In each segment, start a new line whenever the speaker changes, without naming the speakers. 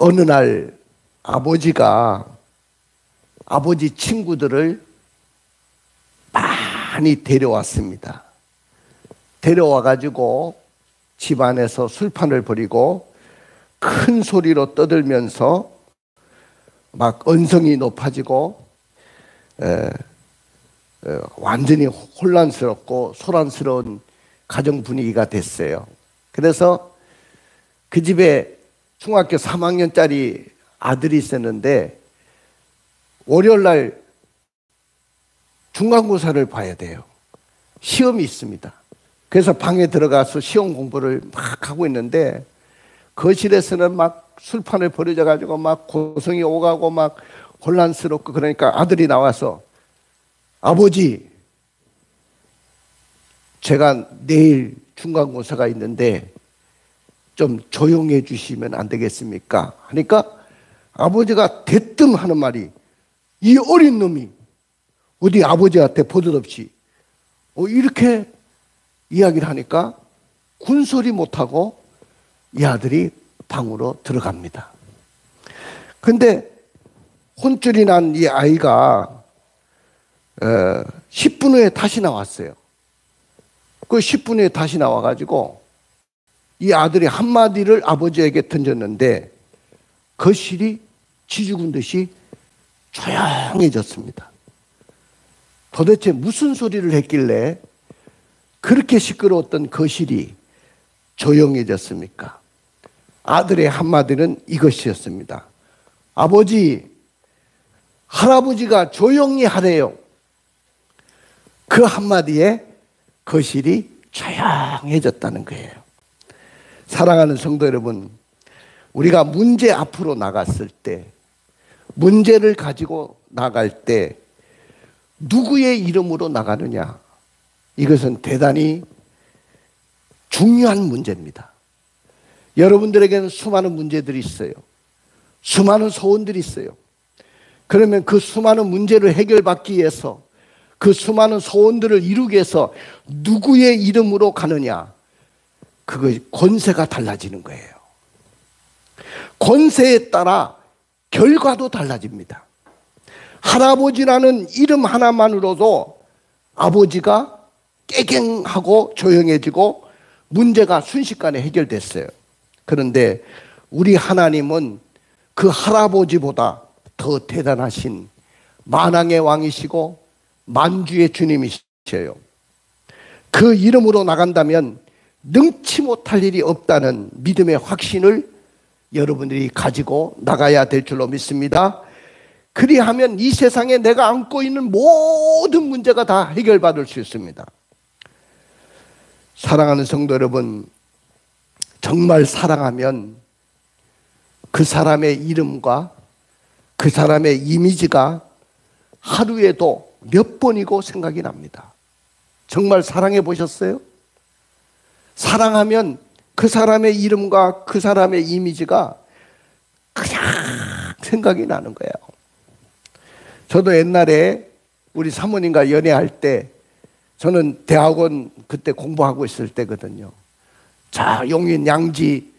어느 날 아버지가 아버지 친구들을 많이 데려왔습니다. 데려와가지고 집안에서 술판을 벌이고 큰 소리로 떠들면서 막 언성이 높아지고 완전히 혼란스럽고 소란스러운 가정 분위기가 됐어요. 그래서 그 집에 중학교 3학년짜리 아들이 있었는데 월요일 날 중간고사를 봐야 돼요. 시험이 있습니다. 그래서 방에 들어가서 시험 공부를 막 하고 있는데 거실에서는 막 술판을 벌여져가지고 막 고성이 오가고 막 혼란스럽고 그러니까 아들이 나와서 아버지, 제가 내일 중간고사가 있는데 좀 조용해 주시면 안 되겠습니까? 하니까 아버지가 대뜸 하는 말이 이 어린 놈이 어디 아버지한테 버릇없이 이렇게 이야기를 하니까 군소리 못하고 이 아들이 방으로 들어갑니다. 근데 혼쭐이 난 이 아이가 10분 후에 다시 나왔어요. 그 10분 후에 다시 나와가지고 이 아들이 한마디를 아버지에게 던졌는데 거실이 쥐죽은 듯이 조용해졌습니다. 도대체 무슨 소리를 했길래 그렇게 시끄러웠던 거실이 조용해졌습니까? 아들의 한마디는 이것이었습니다. 아버지, 할아버지가 조용히 하래요. 그 한마디에 거실이 조용해졌다는 거예요. 사랑하는 성도 여러분, 우리가 문제 앞으로 나갔을 때, 문제를 가지고 나갈 때 누구의 이름으로 나가느냐, 이것은 대단히 중요한 문제입니다. 여러분들에게는 수많은 문제들이 있어요. 수많은 소원들이 있어요. 그러면 그 수많은 문제를 해결받기 위해서, 그 수많은 소원들을 이루기 위해서 누구의 이름으로 가느냐, 그거 권세가 달라지는 거예요. 권세에 따라 결과도 달라집니다. 할아버지라는 이름 하나만으로도 아버지가 깨갱하고 조용해지고 문제가 순식간에 해결됐어요. 그런데 우리 하나님은 그 할아버지보다 더 대단하신 만왕의 왕이시고 만주의 주님이셔요. 그 이름으로 나간다면 능치 못할 일이 없다는 믿음의 확신을 여러분들이 가지고 나가야 될 줄로 믿습니다. 그리하면 이 세상에 내가 안고 있는 모든 문제가 다 해결받을 수 있습니다. 사랑하는 성도 여러분, 정말 사랑하면 그 사람의 이름과 그 사람의 이미지가 하루에도 몇 번이고 생각이 납니다. 정말 사랑해 보셨어요? 사랑하면 그 사람의 이름과 그 사람의 이미지가 그냥 생각이 나는 거예요. 저도 옛날에 우리 사모님과 연애할 때, 저는 대학원 그때 공부하고 있을 때거든요. 자, 용인 양지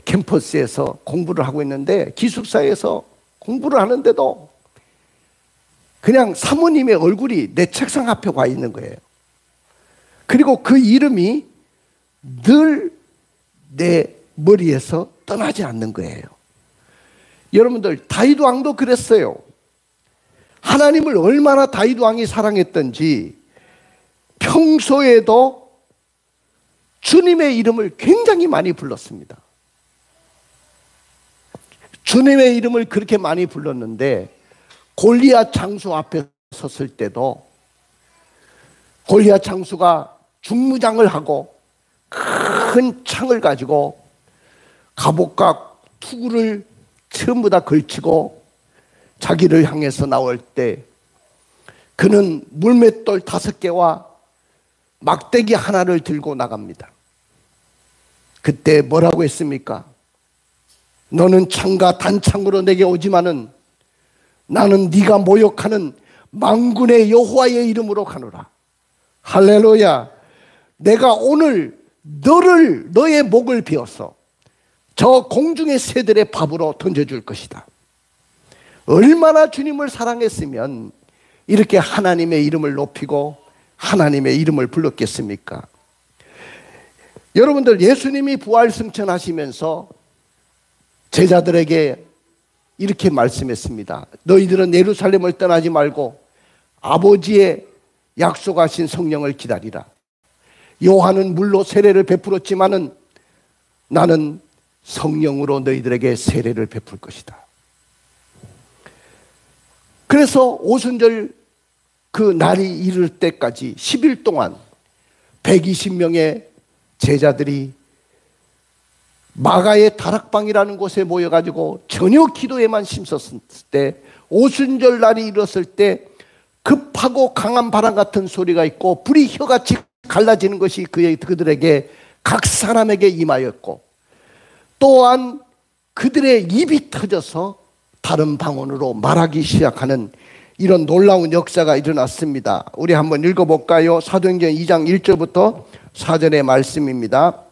캠퍼스에서 공부를 하고 있는데 기숙사에서 공부를 하는데도 그냥 사모님의 얼굴이 내 책상 앞에 와 있는 거예요. 그리고 그 이름이 늘 내 머리에서 떠나지 않는 거예요. 여러분들, 다윗 왕도 그랬어요. 하나님을 얼마나 다윗 왕이 사랑했던지 평소에도 주님의 이름을 굉장히 많이 불렀습니다. 주님의 이름을 그렇게 많이 불렀는데 골리앗 장수 앞에 섰을 때도 골리앗 장수가 중무장을 하고 큰 창을 가지고 갑옷과 투구를 전부 다 걸치고 자기를 향해서 나올 때 그는 물맷돌 5개와 막대기 하나를 들고 나갑니다. 그때 뭐라고 했습니까? 너는 창과 단창으로 내게 오지만은 나는 네가 모욕하는 만군의 여호와의 이름으로 가노라. 할렐루야. 내가 오늘 너의 목을 베어서 저 공중의 새들의 밥으로 던져줄 것이다. 얼마나 주님을 사랑했으면 이렇게 하나님의 이름을 높이고 하나님의 이름을 불렀겠습니까? 여러분들, 예수님이 부활 승천하시면서 제자들에게 이렇게 말씀했습니다. 너희들은 예루살렘을 떠나지 말고 아버지의 약속하신 성령을 기다리라. 요한은 물로 세례를 베풀었지만은 나는 성령으로 너희들에게 세례를 베풀 것이다. 그래서 오순절 그 날이 이를 때까지 10일 동안 120명의 제자들이 마가의 다락방이라는 곳에 모여가지고 저녁 기도에만 힘썼을 때, 오순절 날이 이뤘을 때 급하고 강한 바람 같은 소리가 있고 불이 혀같이 갈라지는 것이 그들에게 각 사람에게 임하였고, 또한 그들의 입이 터져서 다른 방언으로 말하기 시작하는 이런 놀라운 역사가 일어났습니다. 우리 한번 읽어볼까요? 사도행전 2장 1절부터 4절의 말씀입니다.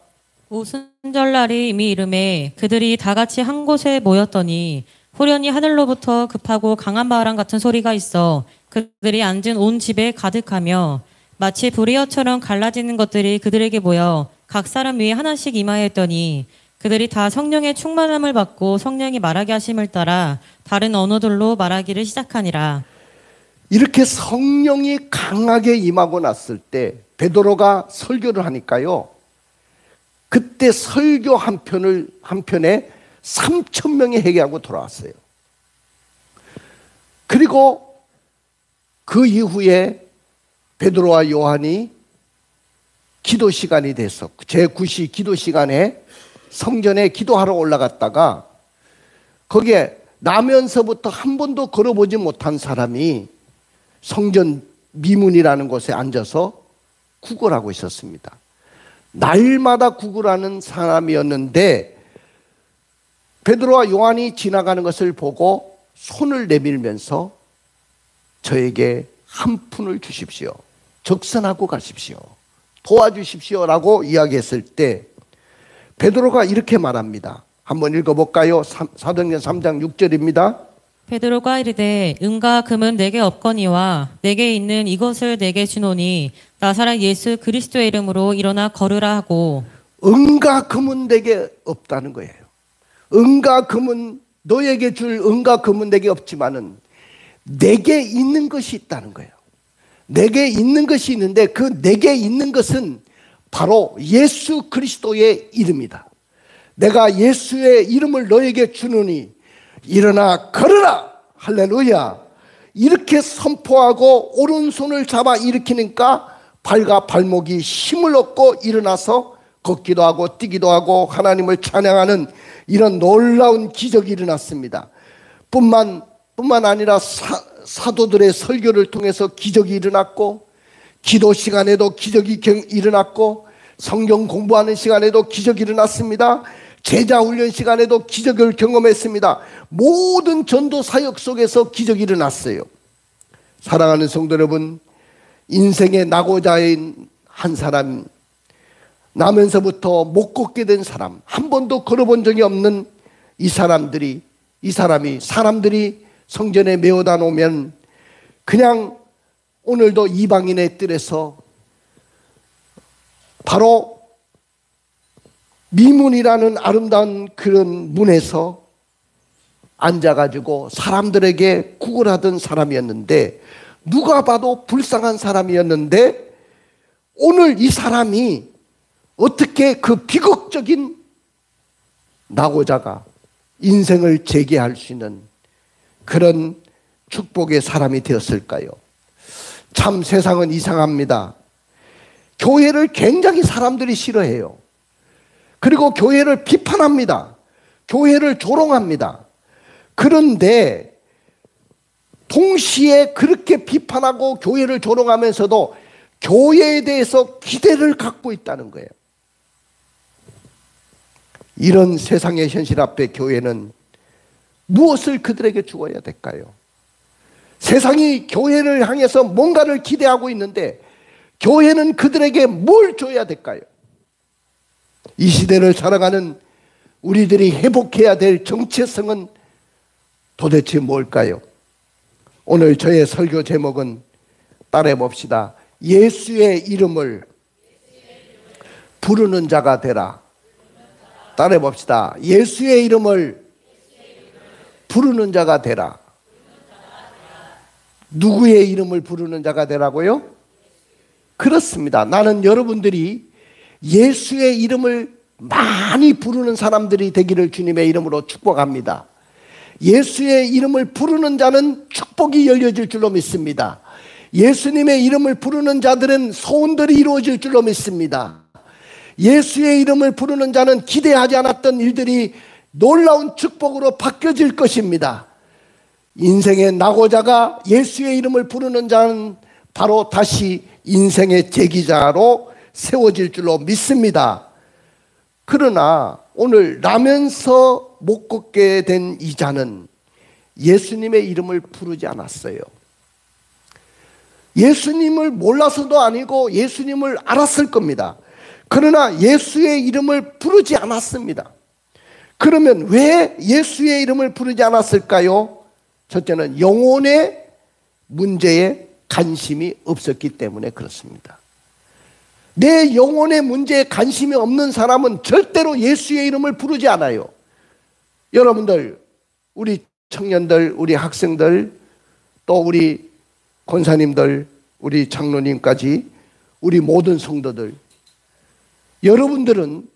오순절날이 이미 이름에 그들이 다 같이 한 곳에 모였더니 호련히 하늘로부터 급하고 강한 바람 같은 소리가 있어 그들이 앉은 온 집에 가득하며 마치 불이어처럼 갈라지는 것들이 그들에게 보여 각 사람 위에 하나씩 임하였더니 그들이 다 성령의 충만함을 받고 성령이 말하게 하심을 따라 다른 언어들로 말하기를 시작하니라.
이렇게 성령이 강하게 임하고 났을 때 베드로가 설교를 하니까요, 그때 설교 한 편에 3,000명이 회개하고 돌아왔어요. 그리고 그 이후에 베드로와 요한이 기도 시간이 돼서 제9시 기도 시간에 성전에 기도하러 올라갔다가 거기에 나면서부터 한 번도 걸어보지 못한 사람이 성전 미문이라는 곳에 앉아서 구걸하고 있었습니다. 날마다 구걸하는 사람이었는데 베드로와 요한이 지나가는 것을 보고 손을 내밀면서 저에게 한 푼을 주십시오, 적선하고 가십시오, 도와주십시오라고 이야기했을 때 베드로가 이렇게 말합니다. 한번 읽어볼까요? 사도행전 3장 6절입니다.
베드로가 이르되 은과 금은 내게 없거니와 내게 있는 이것을 내게 주노니 나사렛 예수 그리스도의 이름으로 일어나 걸으라 하고.
은과 금은 내게 없다는 거예요. 은과 금은 너에게 줄 은과 금은 내게 없지만은 내게 있는 것이 있다는 거예요. 내게 있는 것이 있는데 그 내게 있는 것은 바로 예수 그리스도의 이름이다. 내가 예수의 이름을 너에게 주노니 일어나 걸으라. 할렐루야. 이렇게 선포하고 오른손을 잡아 일으키니까 발과 발목이 힘을 얻고 일어나서 걷기도 하고 뛰기도 하고 하나님을 찬양하는 이런 놀라운 기적이 일어났습니다. 뿐만 아니라 사도들의 설교를 통해서 기적이 일어났고, 기도 시간에도 기적이 일어났고, 성경 공부하는 시간에도 기적이 일어났습니다. 제자 훈련 시간에도 기적을 경험했습니다. 모든 전도 사역 속에서 기적이 일어났어요. 사랑하는 성도 여러분, 인생의 낙오자인 한 사람, 나면서부터 못 걷게 된 사람, 한 번도 걸어본 적이 없는 사람들이 성전에 메어다 놓으면 그냥 오늘도 이방인의 뜰에서 바로 미문이라는 아름다운 그런 문에서 앉아가지고 사람들에게 구걸하던 사람이었는데, 누가 봐도 불쌍한 사람이었는데, 오늘 이 사람이 어떻게 그 비극적인 낙오자가 인생을 재개할 수 있는 그런 축복의 사람이 되었을까요? 참 세상은 이상합니다. 교회를 굉장히 사람들이 싫어해요. 그리고 교회를 비판합니다. 교회를 조롱합니다. 그런데 동시에 그렇게 비판하고 교회를 조롱하면서도 교회에 대해서 기대를 갖고 있다는 거예요. 이런 세상의 현실 앞에 교회는 무엇을 그들에게 주어야 될까요? 세상이 교회를 향해서 뭔가를 기대하고 있는데 교회는 그들에게 뭘 줘야 될까요? 이 시대를 살아가는 우리들이 회복해야 될 정체성은 도대체 뭘까요? 오늘 저의 설교 제목은 따라해 봅시다. 예수의 이름을 부르는 자가 되라. 따라해 봅시다. 예수의 이름을 부르는 자가 되라. 누구의 이름을 부르는 자가 되라고요? 그렇습니다. 나는 여러분들이 예수의 이름을 많이 부르는 사람들이 되기를 주님의 이름으로 축복합니다. 예수의 이름을 부르는 자는 축복이 열려질 줄로 믿습니다. 예수님의 이름을 부르는 자들은 소원들이 이루어질 줄로 믿습니다. 예수의 이름을 부르는 자는 기대하지 않았던 일들이 놀라운 축복으로 바뀌어질 것입니다. 인생의 낙오자가 예수의 이름을 부르는 자는 바로 다시 인생의 재기자로 세워질 줄로 믿습니다. 그러나 오늘 나면서 못 걷게 된 이 자는 예수님의 이름을 부르지 않았어요. 예수님을 몰라서도 아니고 예수님을 알았을 겁니다. 그러나 예수의 이름을 부르지 않았습니다. 그러면 왜 예수의 이름을 부르지 않았을까요? 첫째는 영혼의 문제에 관심이 없었기 때문에 그렇습니다. 내 영혼의 문제에 관심이 없는 사람은 절대로 예수의 이름을 부르지 않아요. 여러분들, 우리 청년들, 우리 학생들, 또 우리 권사님들, 우리 장로님까지 우리 모든 성도들, 여러분들은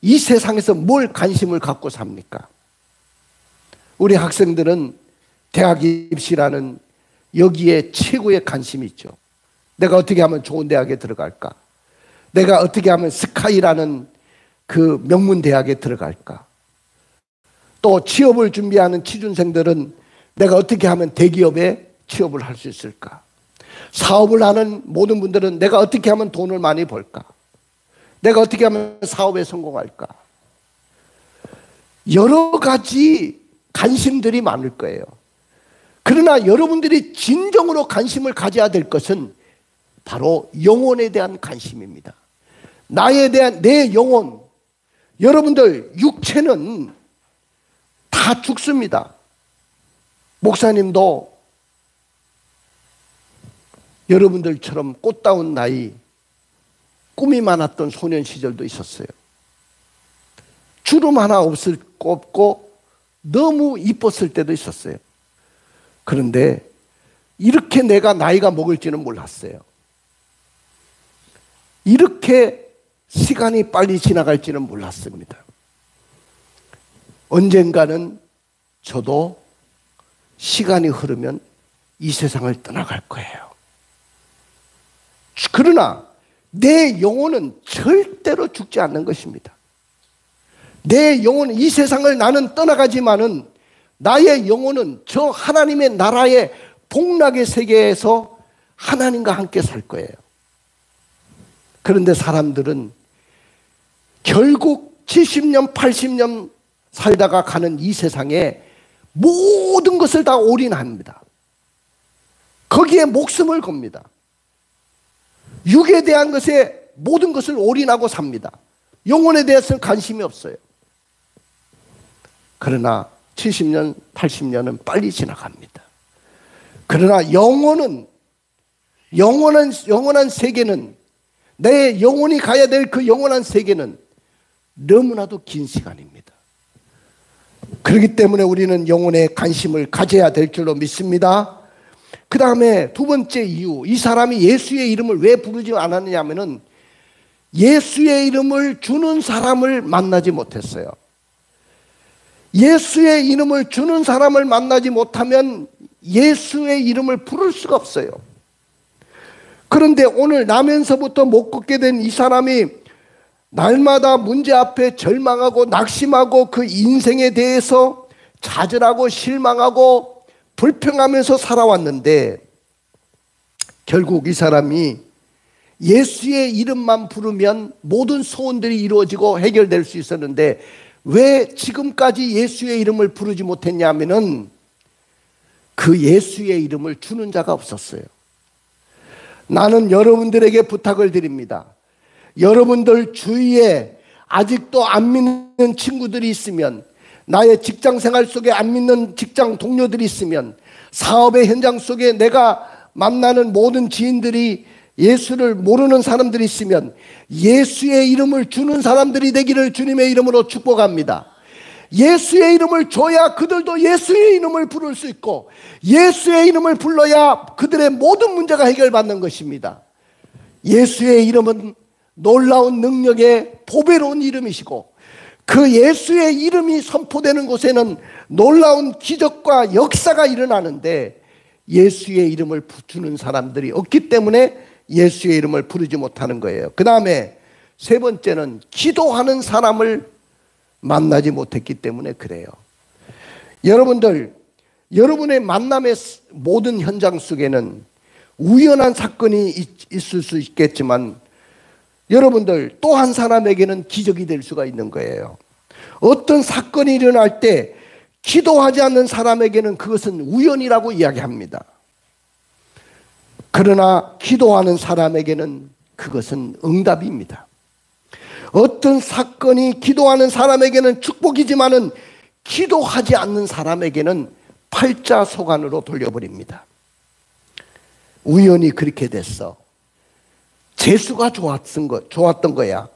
이 세상에서 뭘 관심을 갖고 삽니까? 우리 학생들은 대학 입시라는 여기에 최고의 관심이 있죠. 내가 어떻게 하면 좋은 대학에 들어갈까? 내가 어떻게 하면 스카이라는 그 명문 대학에 들어갈까? 또 취업을 준비하는 취준생들은 내가 어떻게 하면 대기업에 취업을 할 수 있을까? 사업을 하는 모든 분들은 내가 어떻게 하면 돈을 많이 벌까? 내가 어떻게 하면 사업에 성공할까? 여러 가지 관심들이 많을 거예요. 그러나 여러분들이 진정으로 관심을 가져야 될 것은 바로 영혼에 대한 관심입니다. 나에 대한 내 영혼. 여러분들 육체는 다 죽습니다. 목사님도 여러분들처럼 꽃다운 나이, 꿈이 많았던 소년 시절도 있었어요. 주름 하나 없고 너무 이뻤을 때도 있었어요. 그런데 이렇게 내가 나이가 먹을지는 몰랐어요. 이렇게 시간이 빨리 지나갈지는 몰랐습니다. 언젠가는 저도 시간이 흐르면 이 세상을 떠나갈 거예요. 그러나 내 영혼은 절대로 죽지 않는 것입니다. 내 영혼은 이 세상을 나는 떠나가지만은 나의 영혼은 저 하나님의 나라의 복락의 세계에서 하나님과 함께 살 거예요. 그런데 사람들은 결국 70년, 80년 살다가 가는 이 세상에 모든 것을 다 올인합니다. 거기에 목숨을 겁니다. 육에 대한 것에 모든 것을 올인하고 삽니다. 영혼에 대해서는 관심이 없어요. 그러나 70년, 80년은 빨리 지나갑니다. 그러나 영혼한 세계는, 내 영혼이 가야 될 그 영원한 세계는 너무나도 긴 시간입니다. 그렇기 때문에 우리는 영혼에 관심을 가져야 될 줄로 믿습니다. 그 다음에 두 번째 이유, 이 사람이 예수의 이름을 왜 부르지 않았느냐 하면은 예수의 이름을 주는 사람을 만나지 못했어요. 예수의 이름을 주는 사람을 만나지 못하면 예수의 이름을 부를 수가 없어요. 그런데 오늘 나면서부터 못 걷게 된 이 사람이 날마다 문제 앞에 절망하고 낙심하고 그 인생에 대해서 좌절하고 실망하고 불평하면서 살아왔는데, 결국 이 사람이 예수의 이름만 부르면 모든 소원들이 이루어지고 해결될 수 있었는데 왜 지금까지 예수의 이름을 부르지 못했냐면은 그 예수의 이름을 주는 자가 없었어요. 나는 여러분들에게 부탁을 드립니다. 여러분들 주위에 아직도 안 믿는 친구들이 있으면, 나의 직장 생활 속에 안 믿는 직장 동료들이 있으면, 사업의 현장 속에 내가 만나는 모든 지인들이 예수를 모르는 사람들이 있으면 예수의 이름을 주는 사람들이 되기를 주님의 이름으로 축복합니다. 예수의 이름을 줘야 그들도 예수의 이름을 부를 수 있고, 예수의 이름을 불러야 그들의 모든 문제가 해결받는 것입니다. 예수의 이름은 놀라운 능력의 보배로운 이름이시고, 그 예수의 이름이 선포되는 곳에는 놀라운 기적과 역사가 일어나는데, 예수의 이름을 주는 사람들이 없기 때문에 예수의 이름을 부르지 못하는 거예요. 그 다음에 세 번째는 기도하는 사람을 만나지 못했기 때문에 그래요. 여러분들, 여러분의 만남의 모든 현장 속에는 우연한 사건이 있을 수 있겠지만, 여러분들 또 한 사람에게는 기적이 될 수가 있는 거예요. 어떤 사건이 일어날 때 기도하지 않는 사람에게는 그것은 우연이라고 이야기합니다. 그러나 기도하는 사람에게는 그것은 응답입니다. 어떤 사건이 기도하는 사람에게는 축복이지만은 기도하지 않는 사람에게는 팔자소간으로 돌려버립니다. 우연히 그렇게 됐어. 재수가 좋았던 거야.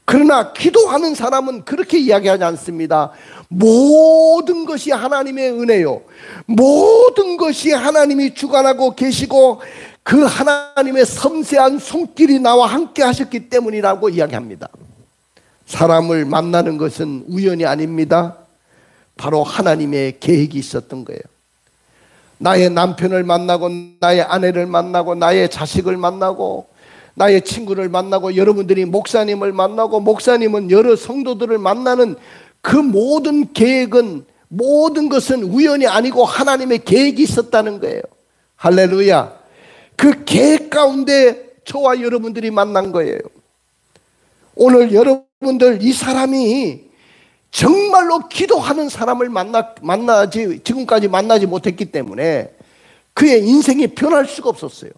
그러나 기도하는 사람은 그렇게 이야기하지 않습니다. 모든 것이 하나님의 은혜요, 모든 것이 하나님이 주관하고 계시고 그 하나님의 섬세한 손길이 나와 함께 하셨기 때문이라고 이야기합니다. 사람을 만나는 것은 우연이 아닙니다. 바로 하나님의 계획이 있었던 거예요. 나의 남편을 만나고, 나의 아내를 만나고, 나의 자식을 만나고, 나의 친구를 만나고, 여러분들이 목사님을 만나고, 목사님은 여러 성도들을 만나는 그 모든 계획은, 모든 것은 우연이 아니고 하나님의 계획이 있었다는 거예요. 할렐루야. 그 계획 가운데 저와 여러분들이 만난 거예요. 오늘 여러분들, 이 사람이 정말로 기도하는 사람을 지금까지 만나지 못했기 때문에 그의 인생이 변할 수가 없었어요.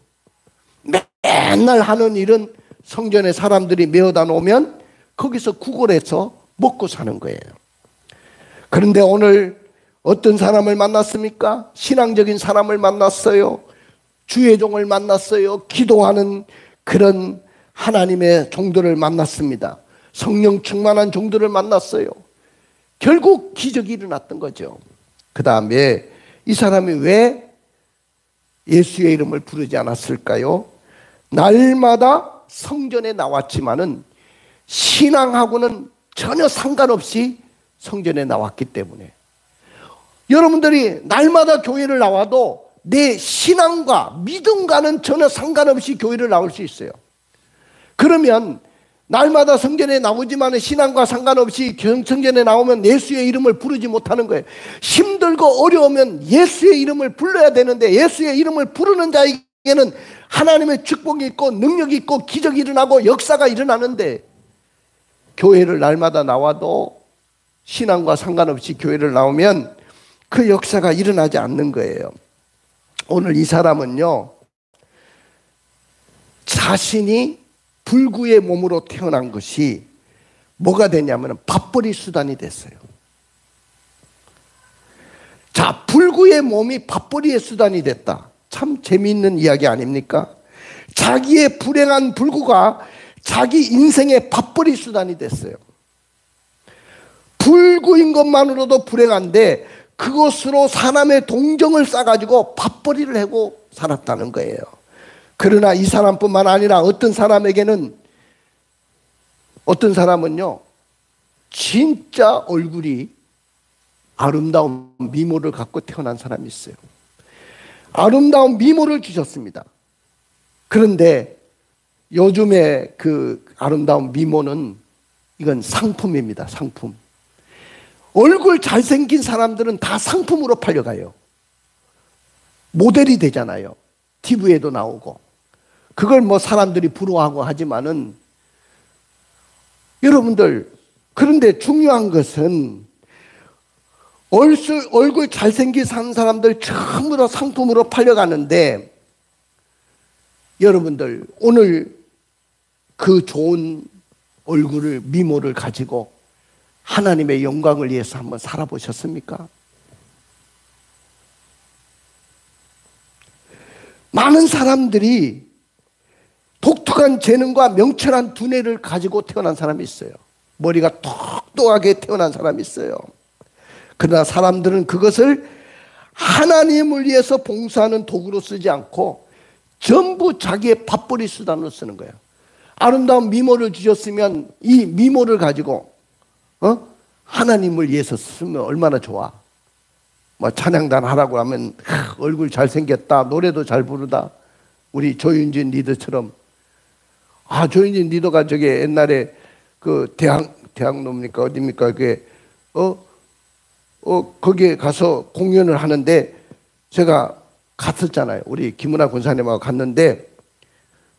맨날 하는 일은 성전에 사람들이 메어다 놓으면 거기서 구걸해서 먹고 사는 거예요. 그런데 오늘 어떤 사람을 만났습니까? 신앙적인 사람을 만났어요. 주의 종을 만났어요. 기도하는 그런 하나님의 종들을 만났습니다. 성령 충만한 종들을 만났어요. 결국 기적이 일어났던 거죠. 그 다음에 이 사람이 왜 예수의 이름을 부르지 않았을까요? 날마다 성전에 나왔지만은 신앙하고는 전혀 상관없이 성전에 나왔기 때문에, 여러분들이 날마다 교회를 나와도 내 신앙과 믿음과는 전혀 상관없이 교회를 나올 수 있어요. 그러면 날마다 성전에 나오지만 신앙과 상관없이 성전에 나오면 예수의 이름을 부르지 못하는 거예요. 힘들고 어려우면 예수의 이름을 불러야 되는데, 예수의 이름을 부르는 자에게는 하나님의 축복이 있고 능력이 있고 기적이 일어나고 역사가 일어나는데, 교회를 날마다 나와도 신앙과 상관없이 교회를 나오면 그 역사가 일어나지 않는 거예요. 오늘 이 사람은요, 자신이 불구의 몸으로 태어난 것이 뭐가 되냐면 밥벌이 수단이 됐어요. 자, 불구의 몸이 밥벌이의 수단이 됐다. 참 재미있는 이야기 아닙니까? 자기의 불행한 불구가 자기 인생의 밥벌이 수단이 됐어요. 불구인 것만으로도 불행한데 그것으로 사람의 동정을 싸가지고 밥벌이를 하고 살았다는 거예요. 그러나 이 사람뿐만 아니라 어떤 사람은요, 진짜 얼굴이 아름다운 미모를 갖고 태어난 사람이 있어요. 아름다운 미모를 주셨습니다. 그런데 요즘에 그 아름다운 미모는 이건 상품입니다. 상품. 얼굴 잘생긴 사람들은 다 상품으로 팔려가요. 모델이 되잖아요. TV에도 나오고. 그걸 뭐 사람들이 부러워하고 하지만은, 여러분들, 그런데 중요한 것은 얼굴 잘생긴 사람들 전부 다 상품으로 팔려가는데, 여러분들 오늘 그 좋은 얼굴을, 미모를 가지고 하나님의 영광을 위해서 한번 살아보셨습니까? 많은 사람들이 독특한 재능과 명철한 두뇌를 가지고 태어난 사람이 있어요. 머리가 똑똑하게 태어난 사람이 있어요. 그러나 사람들은 그것을 하나님을 위해서 봉사하는 도구로 쓰지 않고 전부 자기의 밥벌이 수단으로 쓰는 거예요. 아름다운 미모를 주셨으면 이 미모를 가지고 하나님을 위해서 쓰면 얼마나 좋아. 뭐 찬양단 하라고 하면 얼굴 잘생겼다, 노래도 잘 부르다. 우리 조윤진 리더처럼. 조윤진 리더가 저기 옛날에 그 대학로입니까 어디입니까 그게 거기에 가서 공연을 하는데 제가 갔었잖아요. 우리 김은하 권사님하고 갔는데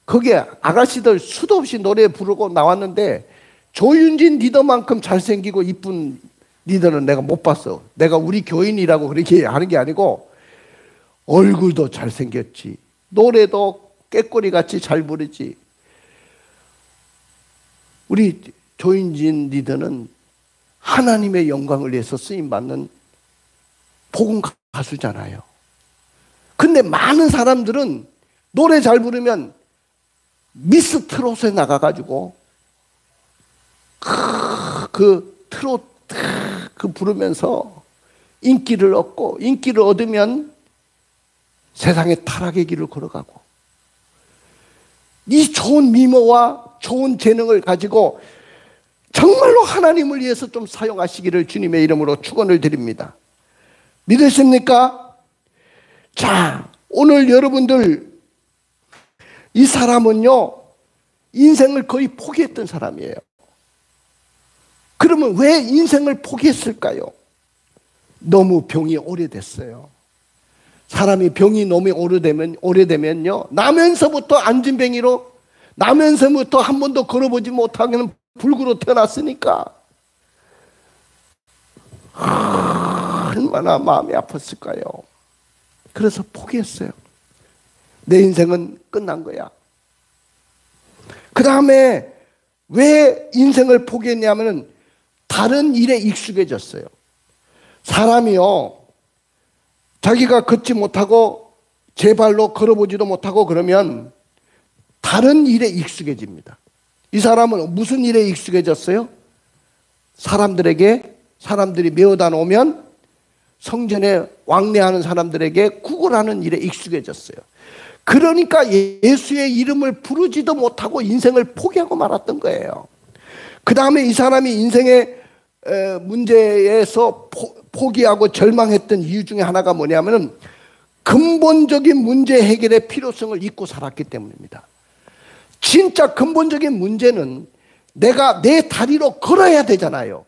거기에 아가씨들 수도 없이 노래 부르고 나왔는데 조윤진 리더만큼 잘생기고 이쁜 리더는 내가 못 봤어. 내가 우리 교인이라고 그렇게 하는 게 아니고 얼굴도 잘생겼지, 노래도 깨꼬리같이 잘 부르지. 우리 조윤진 리더는 하나님의 영광을 위해서 쓰임받는 복음 가수잖아요. 근데 많은 사람들은 노래 잘 부르면 미스 트롯에 나가가지고 그 트롯 부르면서 인기를 얻고, 인기를 얻으면 세상의 타락의 길을 걸어가고, 이 좋은 미모와 좋은 재능을 가지고 정말로 하나님을 위해서 좀 사용하시기를 주님의 이름으로 축원을 드립니다. 믿으십니까? 자, 오늘 여러분들, 이 사람은요 인생을 거의 포기했던 사람이에요. 그러면 왜 인생을 포기했을까요? 너무 병이 오래됐어요. 사람이 병이 너무 오래되면요 나면서부터 안진뱅이로, 나면서부터 한 번도 걸어보지 못하는 불구로 태어났으니까 얼마나 마음이 아팠을까요? 그래서 포기했어요. 내 인생은 끝난 거야. 그 다음에 왜 인생을 포기했냐면 다른 일에 익숙해졌어요. 사람이요 자기가 걷지 못하고 제 발로 걸어보지도 못하고 그러면 다른 일에 익숙해집니다. 이 사람은 무슨 일에 익숙해졌어요? 사람들이 메어다 놓으면 성전에 왕래하는 사람들에게 구걸하는 일에 익숙해졌어요. 그러니까 예수의 이름을 부르지도 못하고 인생을 포기하고 말았던 거예요. 그 다음에 이 사람이 인생의 문제에서 포기하고 절망했던 이유 중에 하나가 뭐냐면 근본적인 문제 해결의 필요성을 잊고 살았기 때문입니다. 진짜 근본적인 문제는 내가 내 다리로 걸어야 되잖아요.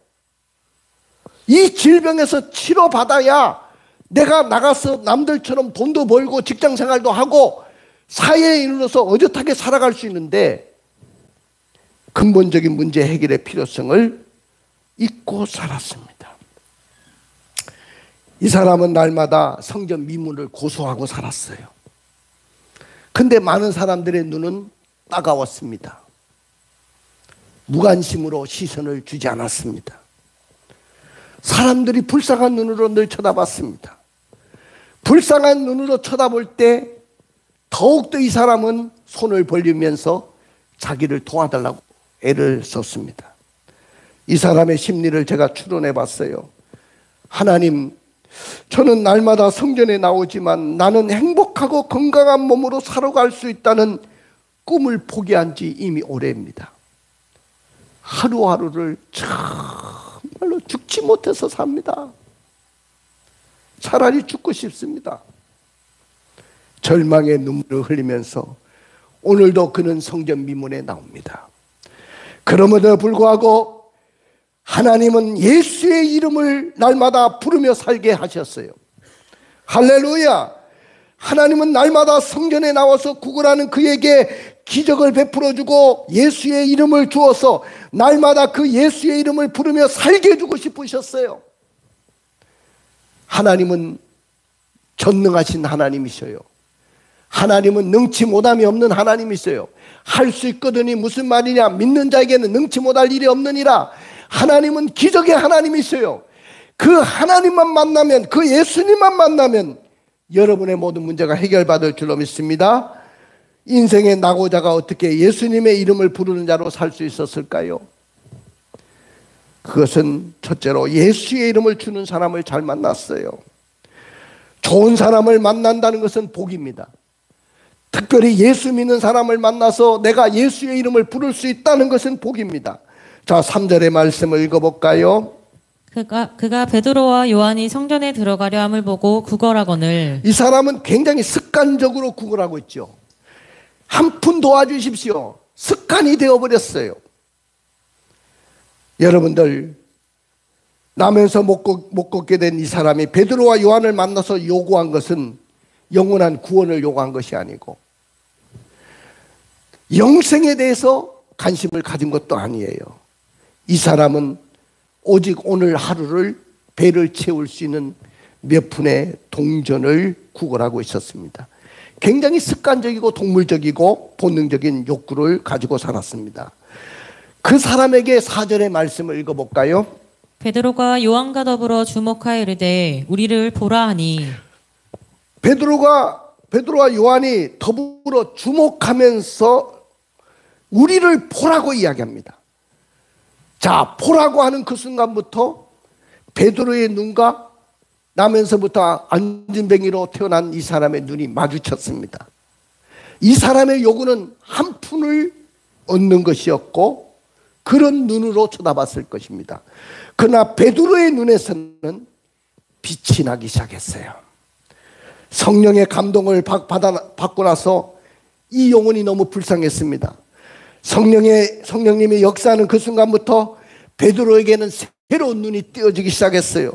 이 질병에서 치료받아야 내가 나가서 남들처럼 돈도 벌고 직장 생활도 하고 사회인으로서 어젓하게 살아갈 수 있는데 근본적인 문제 해결의 필요성을 잊고 살았습니다. 이 사람은 날마다 성전 미문을 고소하고 살았어요. 근데 많은 사람들의 눈은 따가웠습니다. 무관심으로 시선을 주지 않았습니다. 사람들이 불쌍한 눈으로 늘 쳐다봤습니다. 불쌍한 눈으로 쳐다볼 때 더욱더 이 사람은 손을 벌리면서 자기를 도와달라고 애를 썼습니다. 이 사람의 심리를 제가 추론해 봤어요. 하나님, 저는 날마다 성전에 나오지만 나는 행복하고 건강한 몸으로 살아갈 수 있다는 꿈을 포기한 지 이미 오래입니다. 하루하루를 정말로 죽지 못해서 삽니다. 차라리 죽고 싶습니다. 절망의 눈물을 흘리면서 오늘도 그는 성전 미문에 나옵니다. 그럼에도 불구하고 하나님은 예수의 이름을 날마다 부르며 살게 하셨어요. 할렐루야! 하나님은 날마다 성전에 나와서 구걸하는 그에게 기적을 베풀어주고 예수의 이름을 주어서 날마다 그 예수의 이름을 부르며 살게 해주고 싶으셨어요. 하나님은 전능하신 하나님이셔요. 하나님은 능치 못함이 없는 하나님이 있어요. 할 수 있거든이 무슨 말이냐? 믿는 자에게는 능치 못할 일이 없느니라. 하나님은 기적의 하나님이 있어요. 그 하나님만 만나면, 그 예수님만 만나면 여러분의 모든 문제가 해결받을 줄로 믿습니다. 인생의 낙오자가 어떻게 예수님의 이름을 부르는 자로 살 수 있었을까요? 그것은 첫째로 예수의 이름을 주는 사람을 잘 만났어요. 좋은 사람을 만난다는 것은 복입니다. 특별히 예수 믿는 사람을 만나서 내가 예수의 이름을 부를 수 있다는 것은 복입니다. 자, 3절의 말씀을 읽어볼까요?
그가 베드로와 요한이 성전에 들어가려 함을 보고 구걸하거늘.
이 사람은 굉장히 습관적으로 구걸하고 있죠. 한 푼 도와주십시오. 습관이 되어버렸어요. 여러분들, 나면서 못 걷게 된 이 사람이 베드로와 요한을 만나서 요구한 것은 영원한 구원을 요구한 것이 아니고 영생에 대해서 관심을 가진 것도 아니에요. 이 사람은 오직 오늘 하루를 배를 채울 수 있는 몇 푼의 동전을 구걸하고 있었습니다. 굉장히 습관적이고 동물적이고 본능적인 욕구를 가지고 살았습니다. 그 사람에게 4절의 말씀을 읽어볼까요?
베드로가 요한과 더불어 주목하여 이르되 우리를 보라 하니.
베드로와 요한이 더불어 주목하면서 우리를 보라고 이야기합니다. 자, 보라고 하는 그 순간부터 베드로의 눈과 나면서부터 안진뱅이로 태어난 이 사람의 눈이 마주쳤습니다. 이 사람의 요구는 한 푼을 얻는 것이었고 그런 눈으로 쳐다봤을 것입니다. 그러나 베드로의 눈에서는 빛이 나기 시작했어요. 성령의 감동을 받고 나서 이 영혼이 너무 불쌍했습니다. 성령님이 역사하는 그 순간부터 베드로에게는 새로운 눈이 띄어지기 시작했어요.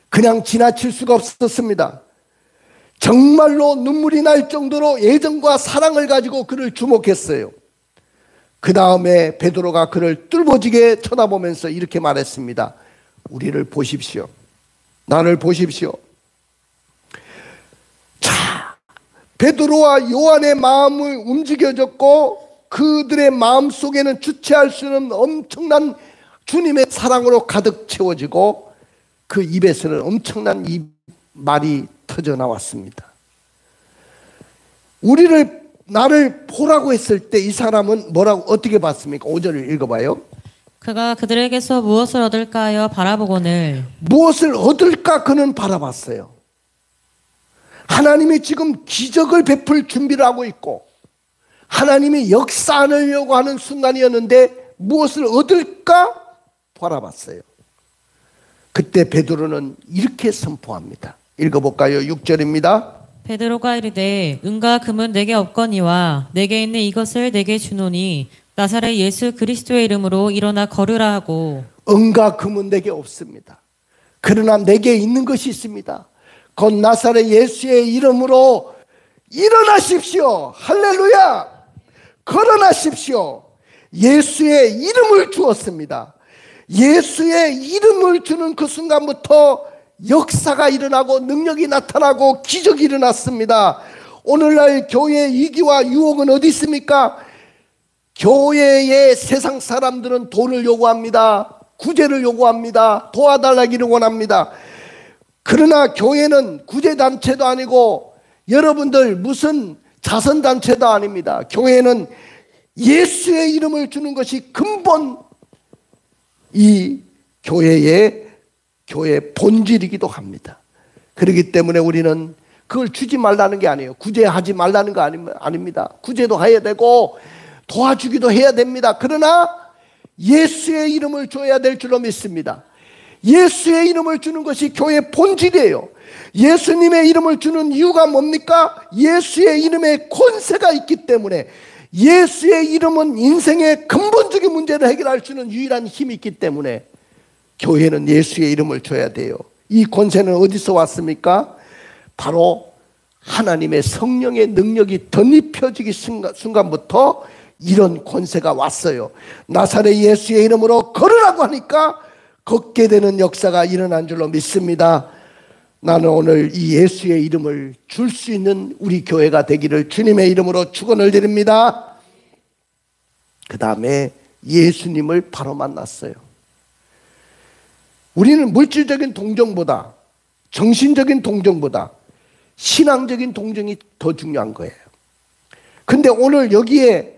그냥 지나칠 수가 없었습니다. 정말로 눈물이 날 정도로 애정과 사랑을 가지고 그를 주목했어요. 그 다음에 베드로가 그를 뚫어지게 쳐다보면서 이렇게 말했습니다. 우리를 보십시오. 나를 보십시오. 자, 베드로와 요한의 마음을 움직여졌고 그들의 마음 속에는 주체할 수 없는 엄청난 주님의 사랑으로 가득 채워지고 그 입에서는 엄청난 이 말이 터져 나왔습니다. 나를 보라고 했을 때 이 사람은 뭐라고 어떻게 봤습니까? 5절을 읽어봐요.
그가 그들에게서 무엇을 얻을까 하여 바라보거늘.
무엇을 얻을까 그는 바라봤어요. 하나님이 지금 기적을 베풀 준비를 하고 있고 하나님이 역사하려고 하는 순간이었는데 무엇을 얻을까 바라봤어요. 그때 베드로는 이렇게 선포합니다. 읽어볼까요? 6절입니다.
베드로가 이르되 은과 금은 내게 없거니와 내게 있는 이것을 내게 주노니 나사렛 예수 그리스도의 이름으로 일어나 걸으라 하고.
은과 금은 내게 없습니다. 그러나 내게 있는 것이 있습니다. 곧 나사렛 예수의 이름으로 일어나십시오. 할렐루야. 걸어나십시오. 예수의 이름을 주었습니다. 예수의 이름을 주는 그 순간부터 역사가 일어나고 능력이 나타나고 기적이 일어났습니다. 오늘날 교회의 위기와 유혹은 어디 있습니까? 교회의 세상 사람들은 돈을 요구합니다. 구제를 요구합니다. 도와달라기를 원합니다. 그러나 교회는 구제단체도 아니고 여러분들 무슨 자선단체도 아닙니다. 교회는 예수의 이름을 주는 것이 근본 이 교회 본질이기도 합니다. 그렇기 때문에 우리는 그걸 주지 말라는 게 아니에요. 구제하지 말라는 거 아닙니다. 구제도 해야 되고 도와주기도 해야 됩니다. 그러나 예수의 이름을 줘야 될 줄로 믿습니다. 예수의 이름을 주는 것이 교회의 본질이에요. 예수님의 이름을 주는 이유가 뭡니까? 예수의 이름에 권세가 있기 때문에. 예수의 이름은 인생의 근본적인 문제를 해결할 수 있는 유일한 힘이 있기 때문에 교회는 예수의 이름을 줘야 돼요. 이 권세는 어디서 왔습니까? 바로 하나님의 성령의 능력이 덧입혀지기 순간부터 이런 권세가 왔어요. 나사렛 예수의 이름으로 걸으라고 하니까 걷게 되는 역사가 일어난 줄로 믿습니다. 나는 오늘 이 예수의 이름을 줄 수 있는 우리 교회가 되기를 주님의 이름으로 축원을 드립니다. 그 다음에 예수님을 바로 만났어요. 우리는 물질적인 동정보다, 정신적인 동정보다 신앙적인 동정이 더 중요한 거예요. 근데 오늘 여기에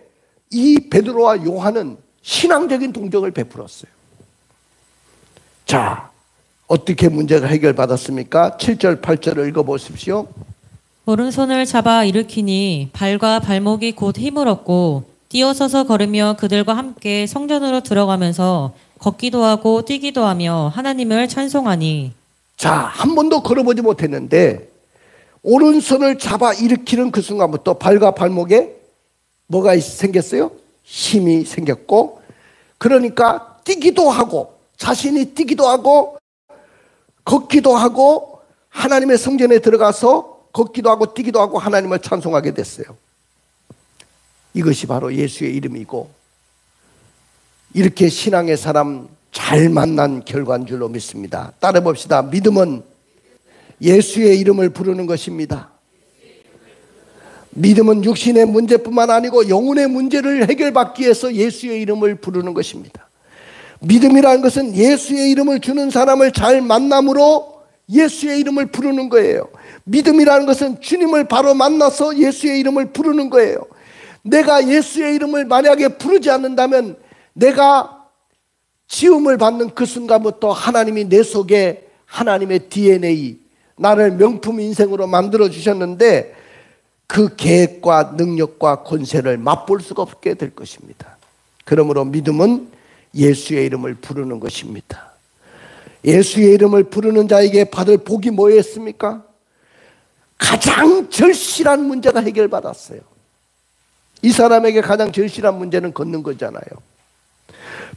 이 베드로와 요한은 신앙적인 동정을 베풀었어요. 자, 어떻게 문제가 해결받았습니까? 7절 8절을 읽어보십시오.
오른손을 잡아 일으키니 발과 발목이 곧 힘을 얻고 뛰어서서 걸으며 그들과 함께 성전으로 들어가면서 걷기도 하고 뛰기도 하며 하나님을 찬송하니.
자, 한 번도 걸어보지 못했는데 오른손을 잡아 일으키는 그 순간부터 발과 발목에 뭐가 생겼어요? 힘이 생겼고, 그러니까 뛰기도 하고, 자신이 뛰기도 하고 걷기도 하고 하나님의 성전에 들어가서 걷기도 하고 뛰기도 하고 하나님을 찬송하게 됐어요. 이것이 바로 예수의 이름이고, 이렇게 신앙의 사람 잘 만난 결과인 줄로 믿습니다. 따라 봅시다. 믿음은 예수의 이름을 부르는 것입니다. 믿음은 육신의 문제뿐만 아니고 영혼의 문제를 해결받기 위해서 예수의 이름을 부르는 것입니다. 믿음이라는 것은 예수의 이름을 주는 사람을 잘 만남으로 예수의 이름을 부르는 거예요. 믿음이라는 것은 주님을 바로 만나서 예수의 이름을 부르는 거예요. 내가 예수의 이름을 만약에 부르지 않는다면 내가 지음을 받는 그 순간부터 하나님이 내 속에 하나님의 DNA, 나를 명품 인생으로 만들어 주셨는데 그 계획과 능력과 권세를 맛볼 수가 없게 될 것입니다. 그러므로 믿음은 예수의 이름을 부르는 것입니다. 예수의 이름을 부르는 자에게 받을 복이 뭐였습니까? 가장 절실한 문제가 해결받았어요. 이 사람에게 가장 절실한 문제는 걷는 거잖아요.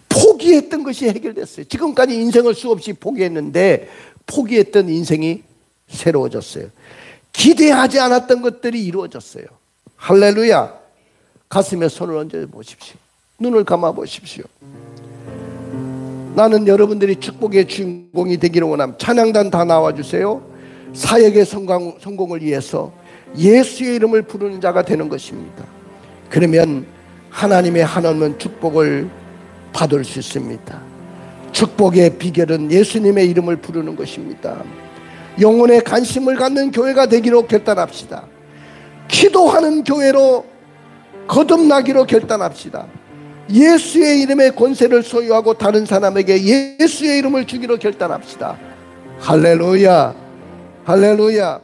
포기했던 것이 해결됐어요. 지금까지 인생을 수없이 포기했는데 포기했던 인생이 새로워졌어요. 기대하지 않았던 것들이 이루어졌어요. 할렐루야. 가슴에 손을 얹어 보십시오. 눈을 감아 보십시오. 나는 여러분들이 축복의 주인공이 되기를 원합니다. 찬양단 다 나와주세요. 사역의 성공을 위해서 예수의 이름을 부르는 자가 되는 것입니다. 그러면 하나님의 한없는 축복을 받을 수 있습니다. 축복의 비결은 예수님의 이름을 부르는 것입니다. 영혼에 관심을 갖는 교회가 되기로 결단합시다. 기도하는 교회로 거듭나기로 결단합시다. 예수의 이름의 권세를 소유하고 다른 사람에게 예수의 이름을 주기로 결단합시다. 할렐루야, 할렐루야.